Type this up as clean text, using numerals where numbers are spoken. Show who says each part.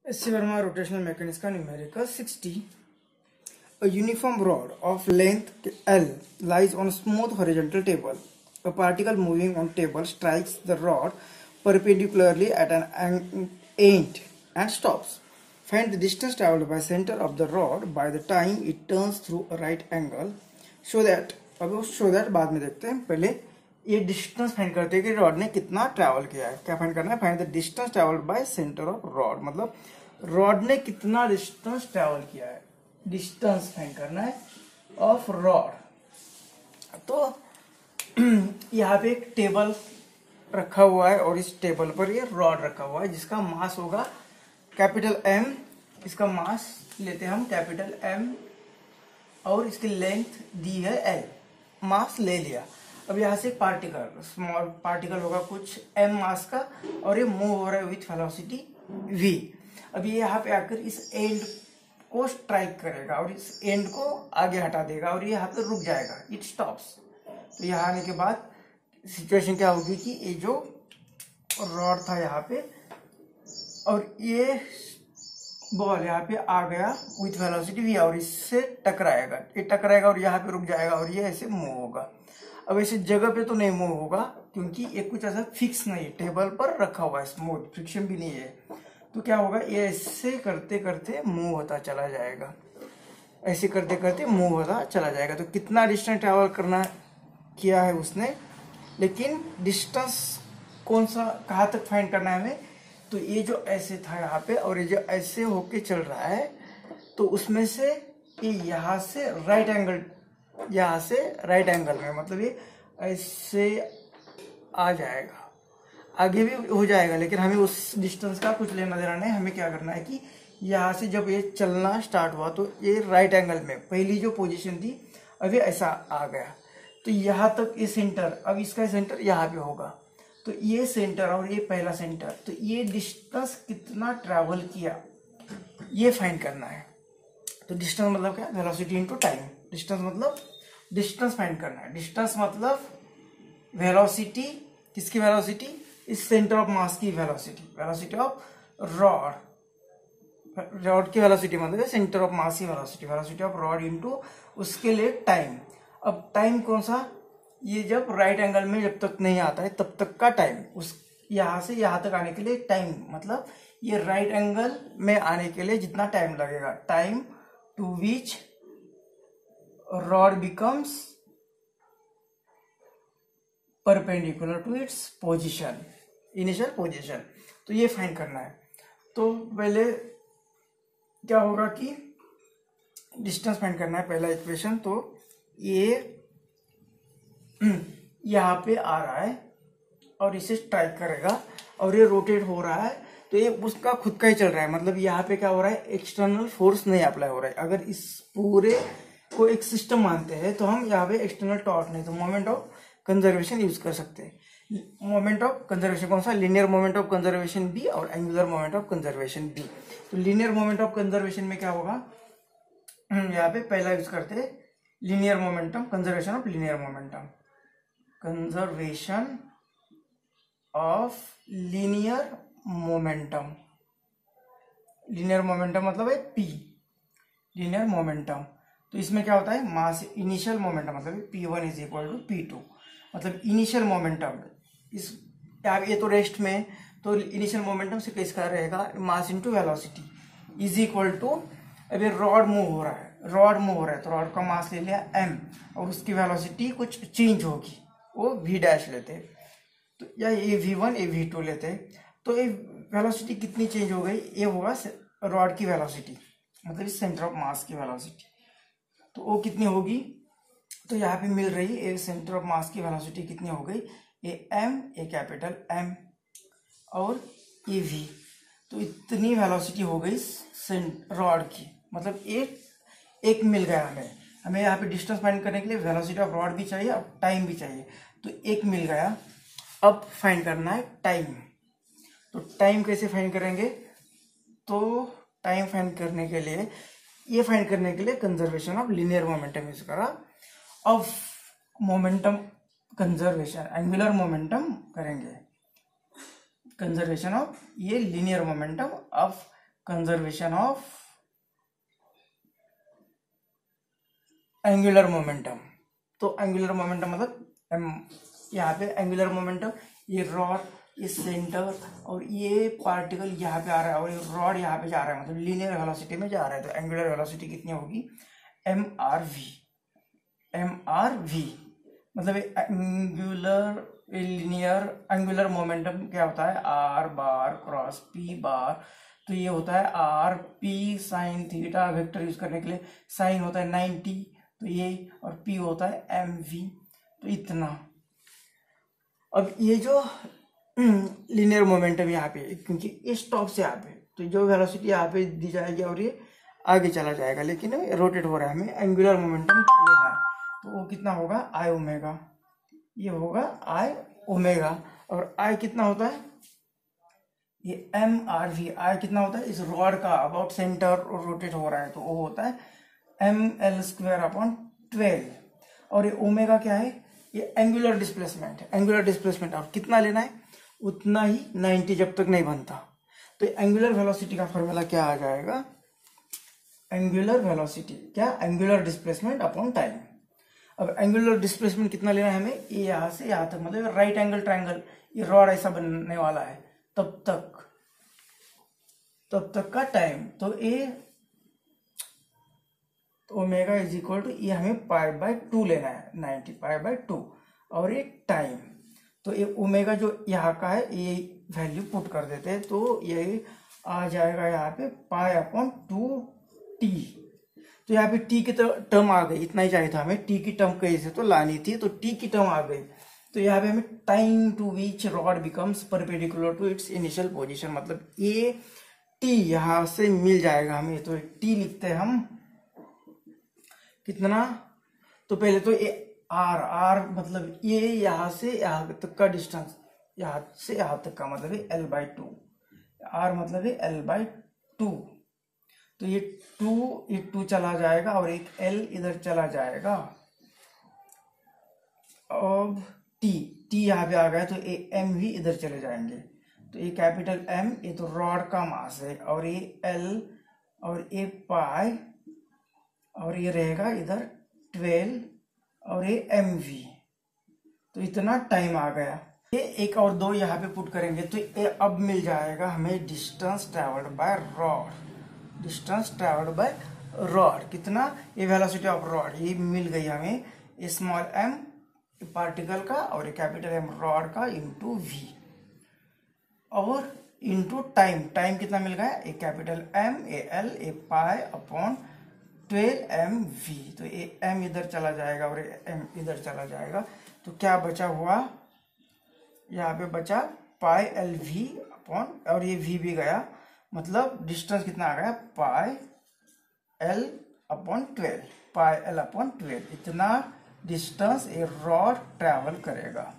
Speaker 1: Hcv rotational mechanics का numerical 60. A uniform rod of length L lies on a smooth horizontal table. A particle moving on table strikes the rod perpendicularly at an end and stops. Find the distance traveled by center of the rod by the time it turns through a right angle. Show that बाद में देखते हैं. पहले ये distance find करते हैं कि rod ने कितना ट्रैवल किया है. क्या फाइंड करना है? Find the distance travelled bye centre of rod. मतलब रॉड ने कितना डिस्टेंस ट्रैवल किया है, डिस्टेंस फाइंड करना है ऑफ रॉड. तो यहाँ पे एक टेबल रखा हुआ है और इस टेबल पर ये रॉड रखा हुआ है जिसका मास होगा कैपिटल M. इसका मास लेते हैं हम कैपिटल M और इसकी लेंथ दी है L. मास ले लिया. अब यहाँ से पार्टिकल, स्मॉल पार्टिकल होगा कुछ m मास का और ये मूव हो रहा है विथ वेलोसिटी v. अब ये यहाँ पे आकर इस एंड को स्ट्राइक करेगा और इस एंड को आगे हटा देगा और ये यहाँ पे रुक जाएगा. It stops. तो यहाँ आने के बाद सिचुएशन क्या होगी कि ये जो रॉड था यहाँ पे और ये बॉल यहाँ पे आ गया विथ वेलोसिटी v और इससे टकराएगा. ये टकराएगा और यहाँ पे रुक जाएगा और ये ऐसे मूव होगा. अब ऐसे जगह पे तो नहीं मूव होगा क्योंकि ये कुछ ऐसा फिक्स नहीं है, टेबल पर रखा हुआ है, स्मूथ, फ्रिक्शन भी नहीं है. तो क्या होगा, ये ऐसे करते करते मूव होता चला जाएगा. ऐसे करते करते मूव होता चला जाएगा. तो कितना डिस्टेंस ट्रैवल करना किया है उसने, लेकिन डिस्टेंस कौन सा कहाँ तक फाइंड करना है हमें. तो ये जो ऐसे था यहाँ पे और ये जो ऐसे होके चल रहा है तो उसमें से ये यहाँ से राइट एंगल, यहाँ से राइट एंगल में, मतलब ये ऐसे आ जाएगा. आगे भी हो जाएगा लेकिन हमें उस डिस्टेंस का कुछ लेना देना नहीं. हमें क्या करना है कि यहाँ से जब ये चलना स्टार्ट हुआ तो ये राइट एंगल में पहली जो पोजीशन थी अभी ऐसा आ गया. तो यहाँ तक ये सेंटर, अब इसका सेंटर यहाँ पे होगा. तो ये सेंटर और ये पहला सेंटर, तो ये डिस्टेंस कितना ट्रैवल किया ये फाइंड करना है. तो डिस्टेंस मतलब क्या, वेलोसिटी इनटू टाइम. डिस्टेंस मतलब डिस्टेंस फाइंड करना है. डिस्टेंस मतलब वेलोसिटी, किसकी वेलोसिटी, इस सेंटर ऑफ मास की velocity, velocity of rod. Rod की वेलोसिटी मतलब सेंटर ऑफ मास की velocity, velocity of rod into उसके लिए टाइम. अब टाइम कौन सा, ये जब राइट एंगल में जब तक नहीं आता है तब तक का टाइम. उस यहाँ से यहाँ तक आने के लिए टाइम, मतलब ये राइट एंगल में आने के लिए जितना टाइम लगेगा, time to which rod becomes perpendicular to its position, initial position. तो ये फाइंड करना है. तो पहले क्या होगा कि डिस्टेंस फाइंड करना है, पहला इक्वेशन. तो ये यहाँ पे आ रहा है और इसे स्ट्राइक करेगा और ये रोटेट हो रहा है. तो ये उसका खुद का ही चल रहा है, मतलब यहाँ पे क्या हो रहा है, एक्सटर्नल फोर्स नहीं अप्लाई हो रहा है. अगर इस पूरे को एक सिस्टम मानते हैं तो हम यहाँ पे एक्सटर्नल टॉर्क नहीं तो मोमेंट ऑफ कंजर्वेशन यूज कर सकते हैं. मोमेंट ऑफ कंजर्वेशन कौन सा, लीनियर मोमेंट ऑफ कंजर्वेशन बी और एंगुलर मोमेंट ऑफ कंजर्वेशन बी. तो लीनियर मोमेंट ऑफ कंजर्वेशन में क्या होगा, यहाँ पे पहला यूज करते हैं linear momentum, conservation of linear momentum, conservation of linear momentum. Linear momentum मतलब है पी, लीनियर मोमेंटम. तो इसमें क्या होता है, मास इनिशियल मोमेंटम मतलब P1 is equal to P2, मतलब इनिशियल मोमेंटम. इस ये तो रेस्ट में, तो इनिशियल मोमेंटम से किसका रहेगा, mass into velocity is equal to, अभी रॉड मूव हो रहा है, रॉड मूव हो रहा है तो रॉड का मास ले लिया m और उसकी वेलोसिटी कुछ चेंज होगी, वो v डैश लेते हैं. तो या ये v1 ये v2 लेते हैं. तो ये वेलोसिटी कितनी चेंज हो गई, ये होगा रॉड की वेलोसिटी, मतलब इस सेंटर ऑफ मास की वेलोसिटी. तो वो कितनी होगी, तो यहाँ पे मिल रही है सेंटर ऑफ मास की वेलोसिटी कितनी हो गई, ये m, ये कैपिटल M और ये v. तो इतनी वेलोसिटी हो गई रॉड की, मतलब एक मिल गया हमें. हमें यहाँ पे डिस्टेंस फाइंड करने के लिए वेलोसिटी ऑफ रॉड भी चाहिए और टाइम भी चाहिए. तो एक मिल गया. अब फाइंड करना है टाइम. तो टाइम कैसे फाइंड करेंगे, तो टाइम फाइंड करने के लिए, ये फाइंड करने के लिए conservation of linear momentum use करा. अब मोमेंटम कंजर्वेशन, एंगुलर मोमेंटम करेंगे, कंजर्वेशन ऑफ ये linear momentum of conservation of angular momentum. तो एंगुलर मोमेंटम मतलब यहाँ पे एंगुलर मोमेंटम, ये रॉड, ये सेंटर और ये पार्टिकल यहाँ पे आ रहा है और ये रॉड यहाँ पे जा रहा है, मतलब लीनियर वेलोसिटी में जा रहा है। तो एंगुलर वेलोसिटी कितनी होगी, mrv। mrv मतलब एंगुलर लीनियर एंगुलर मोमेंटम क्या होता है, r बार क्रॉस p बार। तो ये होता है r p sine theta, vector use करने के लिए साइन होता है 90, तो ये, और p होता है mv। तो इतना। अब ये जो लीनियर मोमेंटम यहाँ पे, क्योंकि इस टॉप से यहाँ पे, तो जो वेलोसिटी यहाँ पे दी जाएगी और ये आगे चला जाएगा, लेकिन रोटेट हो रहा है, हमें एंगुलर मोमेंटम लेना है। तो वो कितना होगा, आई ओमेगा, ये होगा आई ओमेगा। और आई कितना होता है, ये एम आर वी। आई कितना होता है, इस रॉड का अबाउट सेंटर रोटेट हो रहा है, तो वो होता है ml² और ये ओमेगा क्या है, ये एंगुलर डिस्प्लेसमेंट है। एंगुलर डिस्प्लेसमेंट और कितना लेना है, उतना ही 90 जब तक नहीं बनता। तो एंगुलर वेलोसिटी का फॉर्मूला क्या आ जाएगा, एंगुलर वेलोसिटी क्या, एंगुलर डिस्प्लेसमेंट अपॉन टाइम। अब एंगुलर डिस्प्लेसमेंट कितना लेना है हमें, ये यहाँ से यहाँ तक, मतलब राइट एंगल ट्रायंगल, ये रॉड ऐसा बनने वाला है तब तक का टाइम। तो ए ओमेगा इज इक्वल टू, ये हमें π/2 लेना है, 90 π/2 और एक टाइम। तो ये ओमेगा जो यहाँ का है, ये वैल्यू पुट कर देते हैं, तो ये आ जाएगा यहाँ पे π/2t। तो यहाँ पे टी की टर्म आ गई, इतना ही चाहिए था हमें, टी की टर्म कहीं से तो लानी थी, तो टी की टर्म आ गई। तो यहाँ पे हमें time to which rod becomes perpendicular to its initial position, मतलब ये टी यहाँ से मिल जाएगा हमें। तो टी लिखते हैं हम कितना, तो पहले तो ये आर मतलब ये यहाँ से यहाँ तक का डिस्टेंस, यहाँ से यहाँ तक का मतलब है l/2, आर मतलब है l/2। तो ये 2 चला जाएगा और एक l इधर चला जाएगा। अब टी यहाँ पे आ गया, तो ये m भी इधर चले जाएंगे। तो ये कैपिटल M, ये तो रॉड का मास है, और ये l और ये पाई, और ये रहेगा इधर 12 और ये mv। तो इतना टाइम आ गया। ये एक और 2 यहाँ पे पुट करेंगे, तो ये अब मिल जाएगा हमें distance travelled by rod. Distance travelled by rod कितना, ये वेलोसिटी ऑफ रॉड, ये मिल गई हमें स्मॉल m पार्टिकल का और ये कैपिटल M रॉड का इंटू v, और इंटू टाइम। टाइम कितना मिल गया, एक कैपिटल M, ए l, ए पाई अपॉन 12mv। तो ये m इधर चला जाएगा और ये m इधर चला जाएगा। तो क्या बचा हुआ, यहाँ पे बचा पाई lv अपॉन, और ये v भी गया, मतलब डिस्टेंस कितना आ गया, पाई l/12, पाई l/12। इतना डिस्टेंस ये रॉड ट्रैवल करेगा।